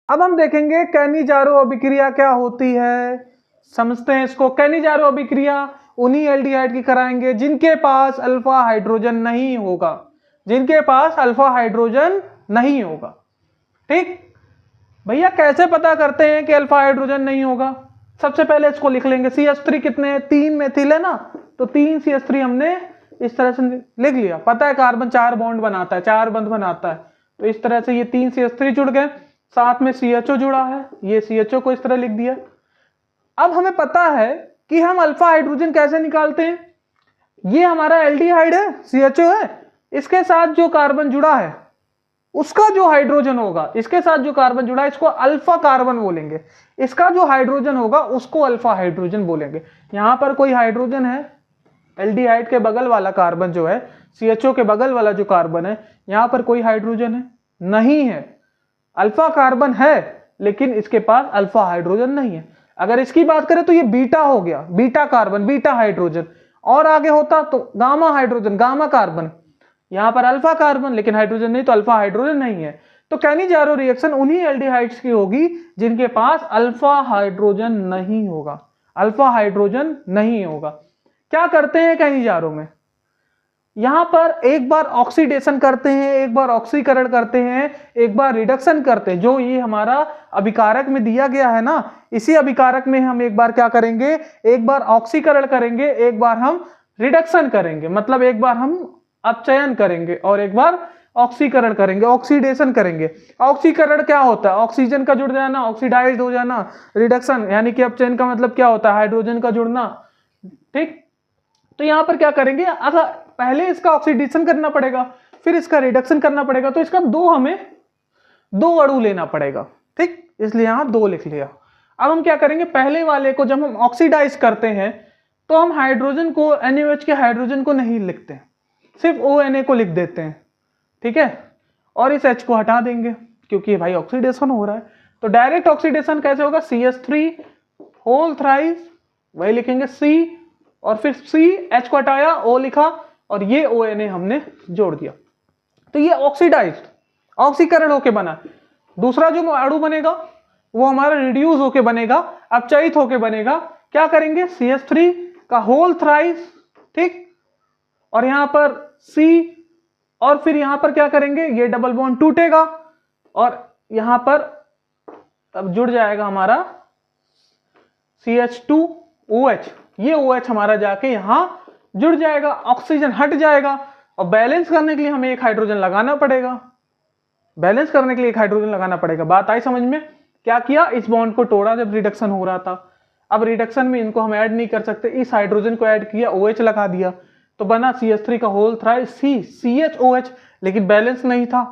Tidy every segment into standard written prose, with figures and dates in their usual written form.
अब हम देखेंगे कैनिजारो अभिक्रिया क्या होती है, समझते हैं इसको। कैनिजारो अभिक्रिया उन्हीं एल्डिहाइड की कराएंगे जिनके पास अल्फा हाइड्रोजन नहीं होगा, जिनके पास अल्फा हाइड्रोजन नहीं होगा। ठीक भैया, कैसे पता करते हैं कि अल्फा हाइड्रोजन नहीं होगा? सबसे पहले इसको लिख लेंगे। CH3 कितने हैं? 3 मेथिल है ना, तो 3 CH3 हमने इस तरह से लिख लिया। पता है कार्बन 4 बॉन्ड बनाता है, 4 बंध बनाता है, तो इस तरह से ये 3 CH3 जुड़ गए, साथ में CHO जुड़ा है, ये CHO को इस तरह लिख दिया। अब हमें पता है कि हम अल्फा हाइड्रोजन कैसे निकालते हैं। ये हमारा एल्डिहाइड है, CHO है, इसके साथ जो कार्बन जुड़ा है उसका जो हाइड्रोजन होगा, इसके साथ जो कार्बन जुड़ा है इसको अल्फा कार्बन बोलेंगे, इसका जो हाइड्रोजन होगा उसको अल्फा हाइड्रोजन बोलेंगे। यहां पर कोई हाइड्रोजन है? एल्डिहाइड के बगल वाला कार्बन जो है, CHO के बगल वाला जो कार्बन है, यहां पर कोई हाइड्रोजन है? नहीं है। अल्फा कार्बन है लेकिन इसके पास अल्फा हाइड्रोजन नहीं है। अगर इसकी बात करें तो ये बीटा हो गया, बीटा कार्बन, बीटा हाइड्रोजन। और आगे होता तो गामा हाइड्रोजन, गामा कार्बन। यहां पर अल्फा कार्बन लेकिन हाइड्रोजन नहीं, तो अल्फा हाइड्रोजन नहीं है। तो कैनिजारो रिएक्शन उन्हीं एल्डिहाइड्स की होगी जिनके पास अल्फा हाइड्रोजन नहीं होगा, अल्फा हाइड्रोजन नहीं होगा। क्या करते हैं कैनिजारो में? यहां पर एक बार ऑक्सीडेशन करते हैं, एक बार ऑक्सीकरण करते हैं, एक बार रिडक्शन करते हैं। जो ये हमारा अभिकारक में दिया गया है ना, इसी अभिकारक में हम एक बार क्या करेंगे, एक बार ऑक्सीकरण करेंगे, एक बार हम रिडक्शन करेंगे, मतलब एक बार हम अपचयन करेंगे और एक बार ऑक्सीकरण करेंगे, ऑक्सीडेशन करेंगे। ऑक्सीकरण क्या होता है? ऑक्सीजन का जुड़ जाना, ऑक्सीडाइज्ड हो जाना। रिडक्शन यानी कि अपचयन का मतलब क्या होता है? हाइड्रोजन का जुड़ना। ठीक, तो यहां पर क्या करेंगे, अगर पहले इसका ऑक्सीडेशन करना पड़ेगा, फिर इसका रिडक्शन करना पड़ेगा, तो इसका हमें दो अणु लेना पड़ेगा। ठीक, इसलिए यहां 2 लिख लिया। अब हम क्या करेंगे, पहले वाले को जब हम ऑक्सीडाइज करते हैं तो हम हाइड्रोजन को, NaOH के हाइड्रोजन को नहीं लिखते हैं, सिर्फ ONA को लिख देते हैं। ठीक है, और इस H को हटा देंगे क्योंकि भाई ऑक्सीडेशन हो रहा है। तो डायरेक्ट ऑक्सीडेशन कैसे होगा? CH3 होल थ्राइस, वही लिखेंगे C, और फिर C, H को हटाया, O लिखा, और ये ONA हमने जोड़ दिया। तो ये ऑक्सीडाइज्ड, ऑक्सीकरण होके बना। दूसरा जो अणु बनेगा वो हमारा रिड्यूस होके बनेगा, अपचयित होके बनेगा। क्या करेंगे? CH3 का होल थ्राइस, ठीक, और यहां पर C, और फिर यहां पर क्या करेंगे, ये डबल बॉन्ड टूटेगा और यहां पर अब जुड़ जाएगा हमारा CH2OH। ये OH हमारा जाके यहां जुड़ जाएगा, ऑक्सीजन हट जाएगा, और बैलेंस करने के लिए हमें एक हाइड्रोजन लगाना पड़ेगा, बैलेंस करने के लिए एक हाइड्रोजन लगाना पड़ेगा। बात आई समझ में? क्या किया, इस बॉन्ड को तोड़ा जब रिडक्शन हो रहा था। अब रिडक्शन में इनको हम ऐड नहीं कर सकते, इस हाइड्रोजन को ऐड किया, OH लगा दिया, तो बना CH3 का होल थ्राइस C, CHOH, लेकिन बैलेंस नहीं था,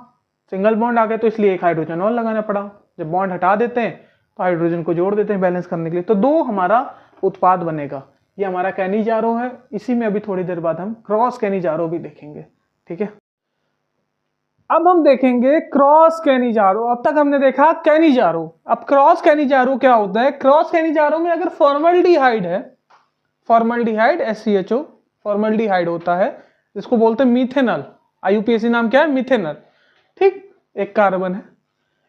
सिंगल बॉन्ड आ गया, तो इसलिए एक हाइड्रोजन और लगाना पड़ा। जब बॉन्ड हटा देते हैं तो हाइड्रोजन को जोड़ देते हैं बैलेंस करने के लिए, तो 2 हमारा उत्पाद बनेगा। ये हमारा कैनिजारो है। इसी में अभी थोड़ी देर बाद हम क्रॉस कैनिजारो भी देखेंगे। ठीक है, अब हम देखेंगे क्रॉस कैनिजारो। अब तक हमने देखा कैनिजारो, अब क्रॉस कैनिजारो क्या होता है। क्रॉस कैनिजारो में अगर फॉर्मल्डिहाइड है, फॉर्मल्डिहाइड SCHO फॉर्मल्डिहाइड होता है, जिसको बोलते हैं मीथेनॉल, IUPAC नाम क्या है? मीथेनॉल। ठीक, एक कार्बन है।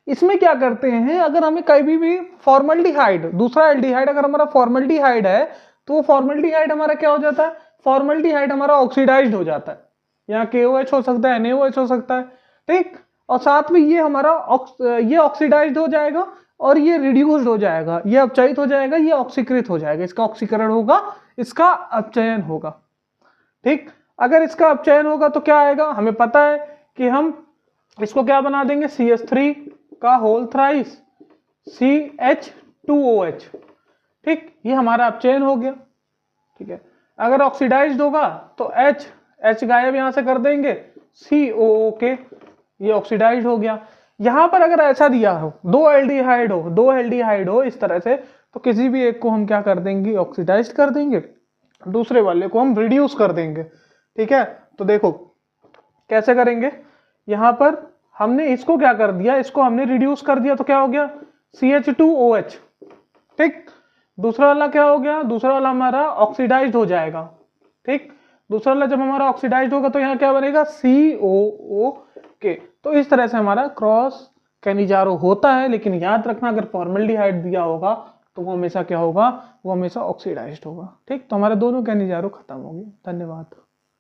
इसमें क्या करते हैं, अगर हमें कभी भी फॉर्मल्डिहाइड, दूसरा एल्डिहाइड अगर हमारा फॉर्मल्डिहाइड है, तो वो फॉर्मल्डिहाइड हमारा क्या हो जाता है, फॉर्मल्डिहाइड हमारा ऑक्सीडाइज्ड हो जाता है। यहाँ KOH हो सकता है, NaOH हो सकता है। ठीक, और साथ में ये हमारा ये ऑक्सीडाइज्ड हो जाएगा और ये रिड्यूस्ड हो जाएगा, ये अपचयित हो जाएगा, ये ऑक्सीकृत हो जाएगा, इसका ऑक्सीकरण होगा, इसका अपचयन होगा। ठीक, अगर इसका अपचयन होगा तो क्या आएगा, हमें पता है कि हम इसको क्या बना देंगे, CH3 का होल थ्राइस CH2OH। ठीक, ये हमारा अपचयन हो गया। ठीक है, अगर ऑक्सीडाइज्ड होगा तो H गायब यहां से कर देंगे, COOK, ये ऑक्सीडाइज्ड हो गया। यहां पर अगर ऐसा दिया हो, 2 एल्डिहाइड हो इस तरह से, तो किसी भी एक को हम क्या कर देंगे, ऑक्सीडाइज्ड कर देंगे, दूसरे वाले को हम रिड्यूस कर देंगे। ठीक है, तो देखो कैसे करेंगे, यहां पर हमने इसको क्या कर दिया, इसको हमने रिड्यूस कर दिया, तो क्या हो गया, CH2OH। ठीक, दूसरा वाला क्या हो गया, दूसरा वाला हमारा ऑक्सीडाइज्ड हो जाएगा। ठीक, दूसरा वाला जब हमारा ऑक्सीडाइज्ड होगा तो यहाँ क्या बनेगा, COOK। तो इस तरह से हमारा क्रॉस कैनिजारो होता है, लेकिन याद रखना अगर फॉर्मल्डिहाइड दिया होगा तो वो हमेशा क्या होगा, वो हमेशा ऑक्सीडाइज्ड होगा। ठीक, तो हमारे दोनों कैनिजारो खत्म हो गए। धन्यवाद।